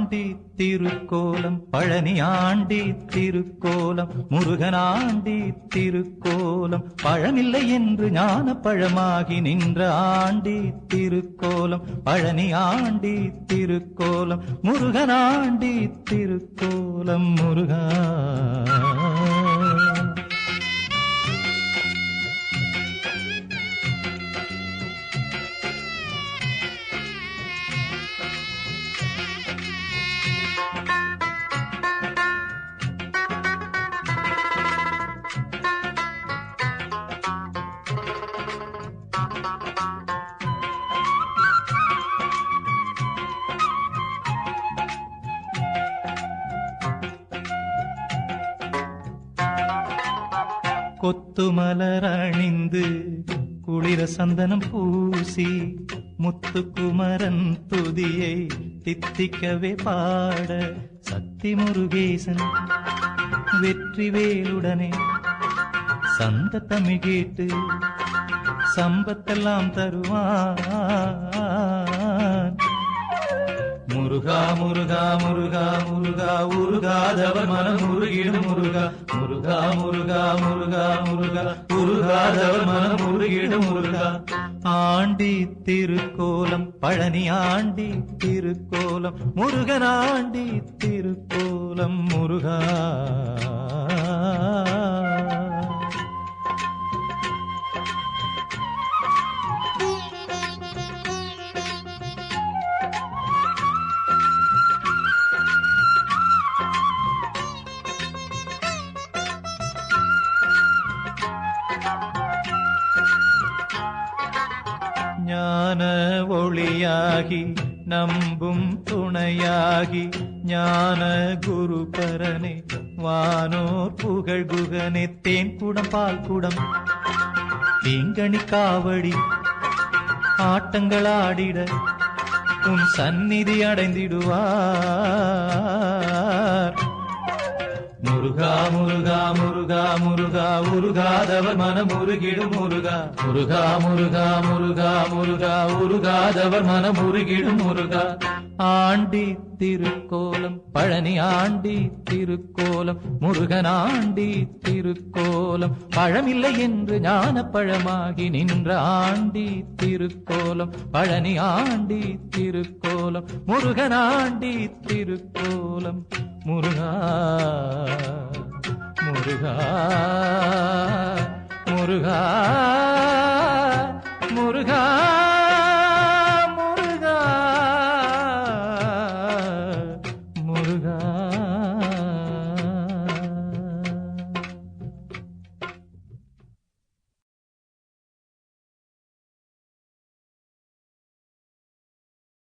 Aunty திருக்கோலம் Palani aunty திருக்கோலம் முருகனாண்டி திருக்கோலம் பழமில்லை என்று ஞான பழமாகி நின்ற ஆண்டி திருக்கோலம் பழனி ஆண்டி திருக்கோலம் முருகனாண்டி திருக்கோலம் முருகா. கொத்துமலர் அணிந்து குளிர சந்தனம் பூசி முத்துக்குமரன் துதியை தித்திக்கவே பாட சக்தி முருகேசன் வெற்றி வேலுடனே சந்த தமிழ் கேட்டு சம்பத்தெல்லாம் தருவான். முருகா முருகா முருகா முருகா உருகாதவர் மனம் உருகிடும் முருகா முருகா முருகா முருகா முருகா உருகாதவர் மனம் உருகிடும் முருகா. ஆண்டி திருக்கோலம் பழனி ஆண்டி திருக்கோலம் முருகனாண்டி திருக்கோலம் முருகா. ஞான ஒளியாகி நம்பும் துணையாகி ஞான குரு பரனே வானோர் புகழ் குகனே தேன் குடம் பால் குடம் தீங்கணி காவடி ஆட்டங்களாடிட உன் சந்நிதி அடைந்திடுவார். முருகா முருகா முருகா முருகா உருகாதவர் மனம் உருகிடும் முருகா முருகா முருகா முருகா முருகா உருகாதவர் மனம் உருகிடும் முருகா. ஆண்டி திருக்கோலம் பழனி ஆண்டி திருக்கோலம் முருகனாண்டி திருக்கோலம் பழமில்லை என்று ஞான பழமாகி நின்ற ஆண்டி திருக்கோலம் பழனி ஆண்டி திருக்கோலம் முருகனாண்டி திருக்கோலம் முருகா முருகா முருகா முருகா.